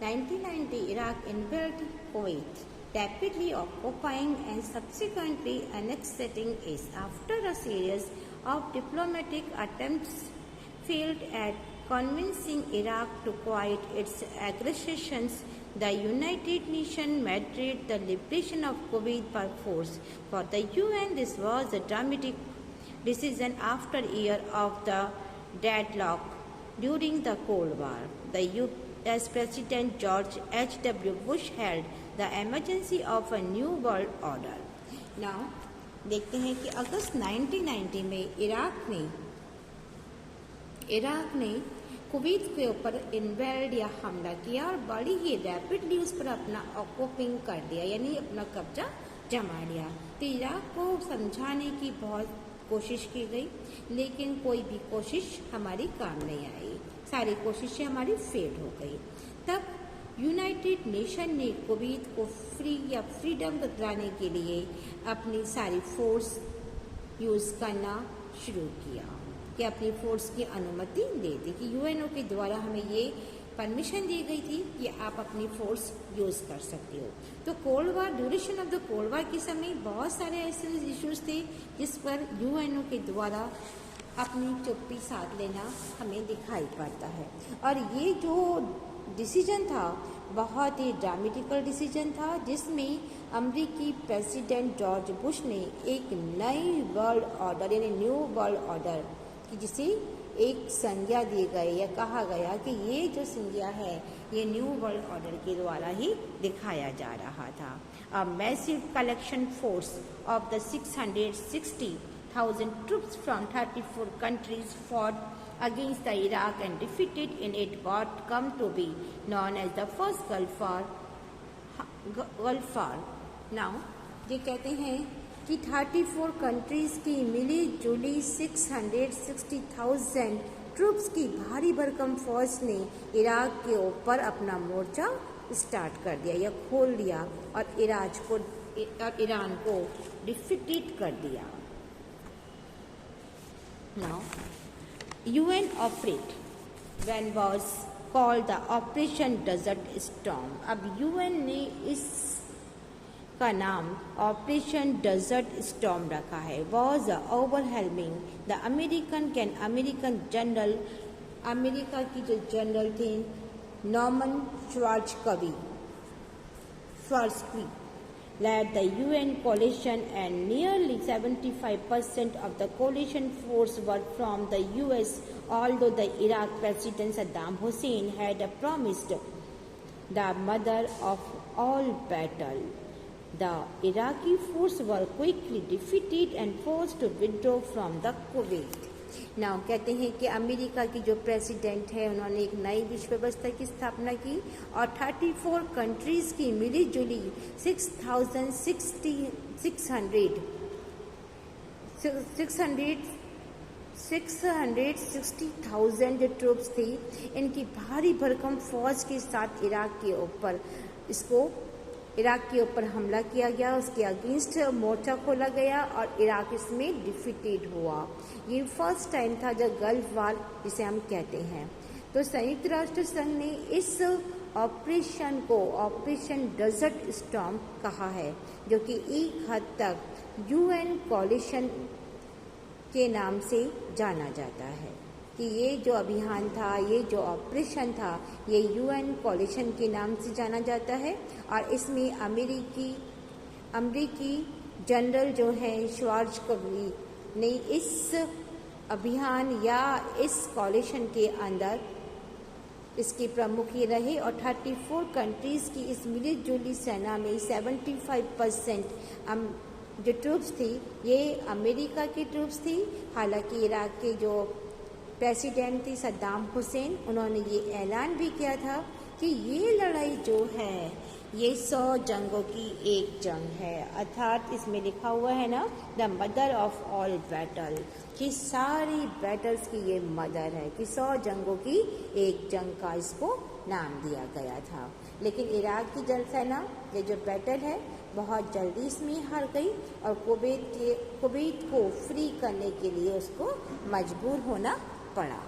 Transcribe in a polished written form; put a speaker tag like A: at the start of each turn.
A: 1990, Iraq invaded Kuwait, rapidly occupying and subsequently annexing it. After a series of diplomatic attempts failed at convincing Iraq to quiet its aggressions, the United Nations mandated the liberation of Kuwait by force. For the UN, this was a dramatic decision after a year of the deadlock during the Cold War. The US President George H.W. Bush held the emergency of a new world order. Now, देखते हैं कि अगस्त 1990 में Iraq ने Kuwait के ऊपर invade या हमला किया और बड़ी ही रैपिडली उस पर अपना ऑक्यूपिंग कर दिया, यानी अपना कब्जा जमा लिया। तो इराक को समझाने की बहुत कोशिश की गई, लेकिन कोई भी कोशिश हमारी काम नहीं आई, सारी कोशिशें हमारी फेल हो गई। तब यूनाइटेड नेशन ने कुवैत को फ्रीडम दिलाने के लिए अपनी सारी फोर्स यूज़ करना शुरू किया, कि अपनी फोर्स की अनुमति दे दी, कि यूएनओ के द्वारा हमें ये परमिशन दी गई थी कि आप अपनी फोर्स यूज़ कर सकते हो। तो cold war, duration of the cold war के समय बहुत सारे ऐसे इश्यूज थे जिस पर यूएनओ के द्वारा अपनी चुप्पी साध लेना हमें दिखाई पड़ता है। और ये जो डिसीजन था बहुत ही ड्रामेटिकल डिसीजन था, जिसमें अमेरिकी प्रेसिडेंट जॉर्ज बुश ने एक नई वर्ल्ड ऑर्डर यानी न्यू वर्ल्ड ऑर्डर कि जिसे एक संज्ञा दी गई या कहा गया कि ये जो संज्ञा है ये न्यू वर्ल्ड ऑर्डर के द्वारा ही दिखाया जा रहा था। A massive collection force of the 660,000 troops from 34 countries fought against the Iraq and defeated in it what come to be known as the first Gulf War. Now, ये कहते हैं कि 34 कंट्रीज की मिली जुली 660,000 ट्रूप्स की भारी भरकम फौज ने इराक के ऊपर अपना मोर्चा स्टार्ट कर दिया या खोल दिया और ईरान को डिफीट कर दिया। Now, UN operate when was called the Operation Desert Storm. अब UN ने इस का नाम ऑपरेशन डेजर्ट स्टॉर्म रखा है। Was overwhelming the American general, America की जो जनरल थे Norman श्वार्ज़क्वी led the UN coalition and nearly 75% of the coalition force were from the US, although the Iraq President Saddam Hussein had promised the mother of all battle. The Iraqi forces were quickly defeated and forced to withdraw from the Kuwait. Now कहते हैं कि America की जो president है उन्होंने एक नई विश्व व्यवस्था की स्थापना की और 34 कंट्रीज की मिली जुली 660,000 जो ट्रूप्स थी, इनकी भारी भरकम फौज के साथ इराक के ऊपर हमला किया गया, उसके अगेंस्ट मोर्चा खोला गया और इराक इसमें डिफीटेड हुआ। ये फर्स्ट टाइम था जब गल्फ वार जिसे हम कहते हैं। तो संयुक्त राष्ट्र संघ ने इस ऑपरेशन को ऑपरेशन डेजर्ट स्टॉर्म कहा है, जो कि एक हद तक यूएन कोलिशन के नाम से जाना जाता है, कि ये जो अभियान था, ये जो ऑपरेशन था, ये यूएन कोलिशन के नाम से जाना जाता है। और इसमें अमेरिकी जनरल जो है श्वार्ज़क्वी ने इस अभियान या इस कोलिशन के अंदर इसके प्रमुख ही रहे और 34 कंट्रीज़ की इस मिली जुली सेना में 75% जो ट्रूप्स थी ये अमेरिका की ट्रूप्स थी। हालांकि इराक के जो प्रेसिडेंट थी सद्दाम हुसैन, उन्होंने ये ऐलान भी किया था कि ये लड़ाई जो है ये 100 जंगों की एक जंग है, अर्थात इसमें लिखा हुआ है ना the mother of all battle, कि सारी बैटल्स की ये मदर है, कि 100 जंगों की एक जंग का इसको नाम दिया गया था। लेकिन इराक की जलसेना ये जो बैटल है बहुत जल्दी इसमें हार गई और कुवैत को फ्री करने के लिए उसको मजबूर होना पड़ा।